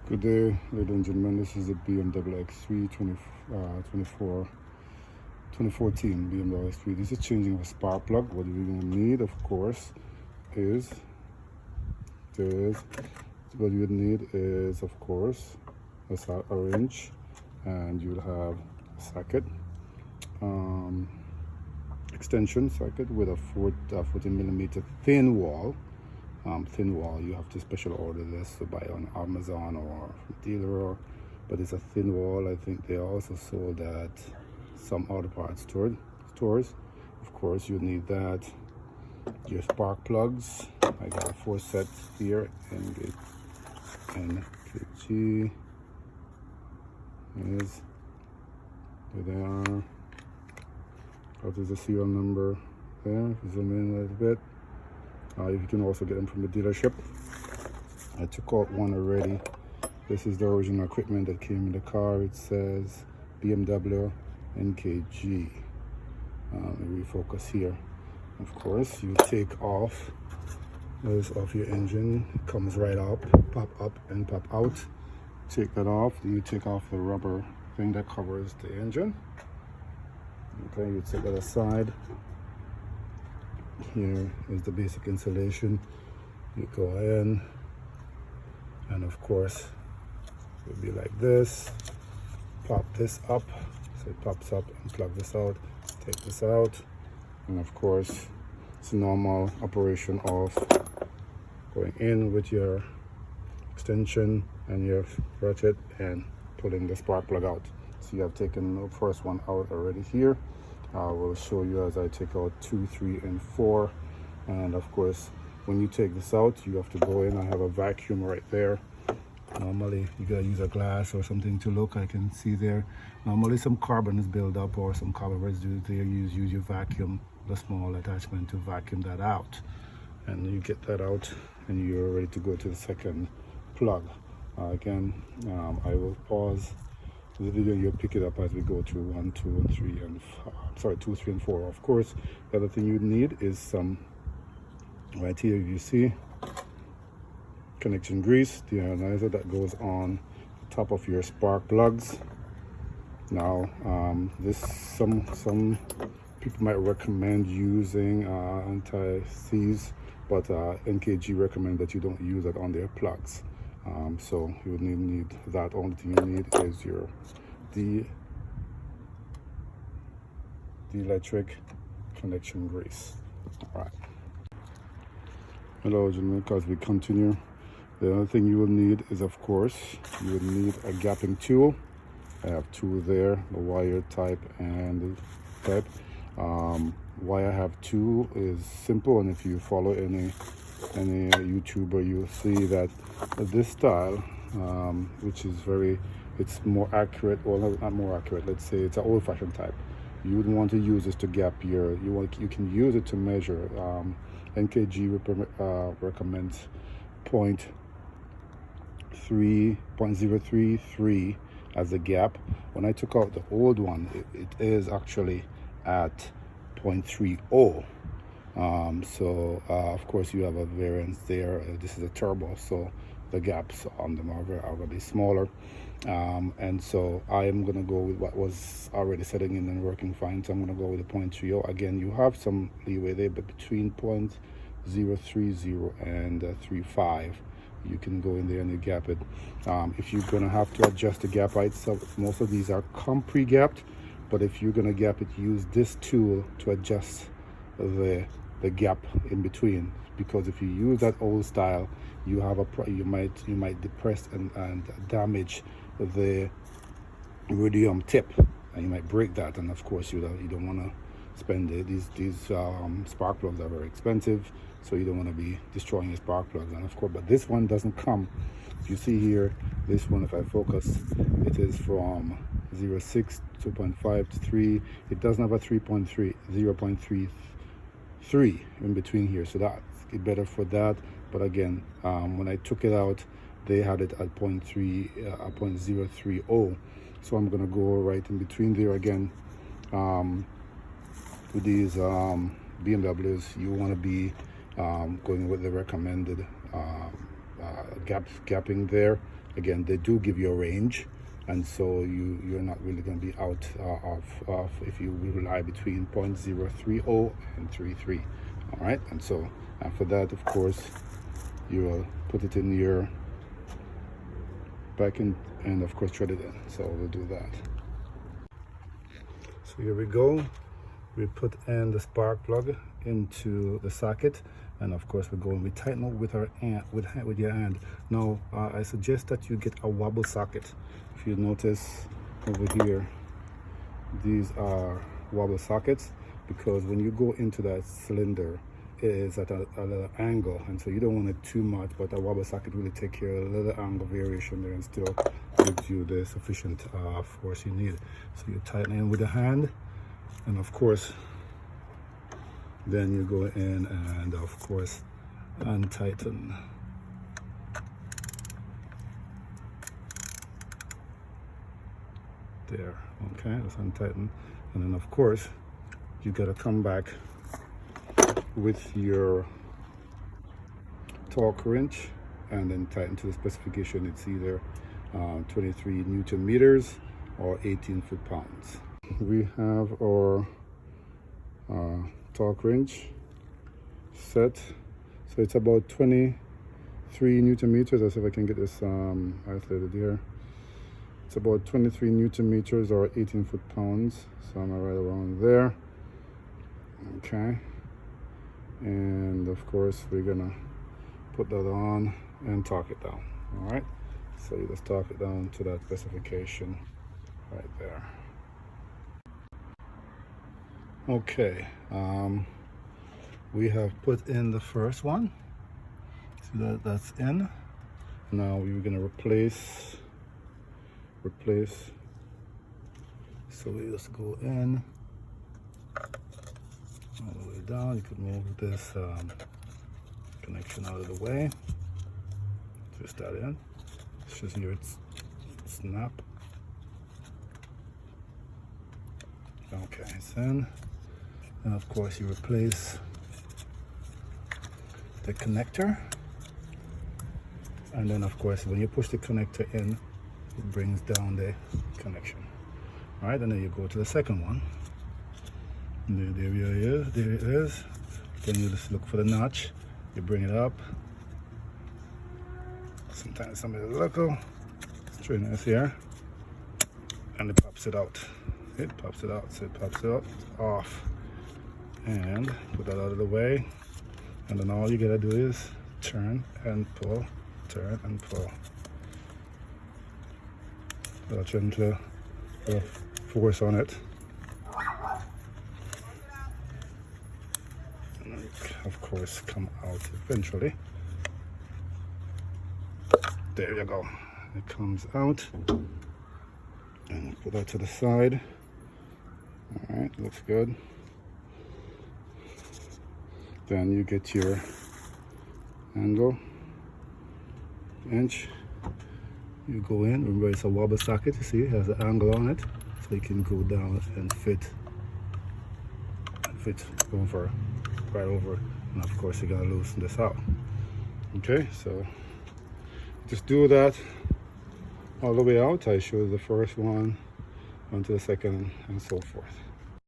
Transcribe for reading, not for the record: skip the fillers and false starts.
Good day, ladies and gentlemen. This is a BMW X3 2014 BMW X3. This is changing of a spark plug. What we're going to need, of course, is what you would need is, of course, a wrench, and you'll have a socket, extension socket with a 14 millimeter thin wall. You have to special order this to buy on Amazon or dealer, but it's a thin wall. I think they also sold at some auto parts stores. Of course, you need that. Your spark plugs, I got 4 sets here, NKG is there. They are. What is the serial number there? Zoom in a little bit. You can also get them from the dealership. I took out one already. This is the original equipment that came in the car. It says BMW NKG. Let me refocus here. Of course, you take off this off your engine. It comes right up, pop up and pop out. Take that off. You take off the rubber thing that covers the engine. Okay, you take that aside. Here is the basic insulation. You go in, and of course it will be like this. Pop this up, so it pops up, and plug this out. Take this out, and of course it's a normal operation of going in with your extension and your ratchet and pulling the spark plug out. So you have taken the first one out already here. I will show you as I take out 2, 3, and 4. And of course, when you take this out, you have to go in. I have a vacuum right there. Normally, you gotta use a glass or something to look. I can see there. Normally, some carbon is built up or some carbon residue there. Use your vacuum, the small attachment to vacuum that out. And you get that out, and you're ready to go to the second plug. Again, I will pause the video. You'll pick it up as we go through 1, 2, and 3, and 2, 3, and 4. Of course, the other thing you need is some, right here you see, connection grease, the ionizer that goes on the top of your spark plugs. Now, some people might recommend using anti-seize, but NKG recommend that you don't use it on their plugs. So you would need that. Only thing you need is your the electric connection grease. All right. Hello, gentlemen. As we continue, the other thing you will need is, of course, you would need a gapping tool. I have 2 there, the wire type and the type. Why I have 2 is simple, and if you follow any YouTuber, you'll see that this style, which is it's more accurate, or not more accurate, let's say it's an old-fashioned type. You would want to use this to gap you can use it to measure. NKG recommends 0.033 as a gap. When I took out the old one, it is actually at 0.30. So of course you have a variance there. This is a turbo, so the gaps on them are going to be smaller, and so I am going to go with what was already setting in and working fine. So I'm going to go with the 0.30. Again, you have some leeway there, but between 0.030 and 3.5, you can go in there and you gap it. If you're going to have to adjust the gap height, so most of these come pre-gapped, but if you're going to gap it, use this tool to adjust the gap in between, because if you use that old style, you have you might depress and damage the iridium tip, and you might break that. And of course, you don't want to spend it. These spark plugs are very expensive, so you don't want to be destroying your spark plugs. And of course, but this one doesn't come. If you see here, this one, if I focus, it is from 0.6, 2.5 to 3. It doesn't have a 3.3, 0.33 in between here, so that's better for that. But again, when I took it out, they had it at 0.030. So I'm gonna go right in between there again. With these BMWs, you want to be going with the recommended gapping there. again, they do give you a range, and so you're not really going to be out of if you rely between 0.030 and 33. All right, and so after that, of course, you will put it in your back in, and of course thread it in. So we'll do that. So here we go. We put in the spark plug into the socket, and of course we tighten up with our hand, with your hand. Now I suggest that you get a wobble socket. If you notice over here, these are wobble sockets, because when you go into that cylinder, it is at a little angle, and so you don't want it too much, but a wobble socket really take care of a little angle variation there and still gives you the sufficient force you need. So you tighten in with the hand, and of course then you go in and of course untighten. There, okay, that's untightened. And then of course you gotta come back with your torque wrench and then tighten to the specification. It's either 23 Newton meters or 18 foot-pounds. We have our torque wrench set, so it's about 23 Newton meters. Let's see if I can get this isolated here. It's about 23 Newton meters or 18 foot-pounds, so I'm right around there. Okay, and of course we're gonna put that on and torque it down. All right, so you just torque it down to that specification right there. Okay, we have put in the first one. See that's in. Now we're gonna replace. So we just go in all the way down. You could move this connection out of the way. Twist that in. It's just here, it's snap. Okay, it's in. And of course you replace the connector. And then of course when you push the connector in, it brings down the connection. All right, and then you go to the second one. There it is. Then you just look for the notch. You bring it up. Sometimes somebody local straightness here, and it pops it out. It pops it out. So it pops it out off, and put that out of the way. And then all you gotta do is turn and pull, turn and pull. I'll gently force on it. And then, of course, come out eventually. There you go. It comes out. And put that to the side. All right, looks good. Then you get your angle, inch. You go in, remember it's a wobble socket, you see it has an angle on it, so you can go down and fit over, right over, and of course you're gonna loosen this out. Okay, so just do that all the way out. I showed the first one, onto the second, and so forth.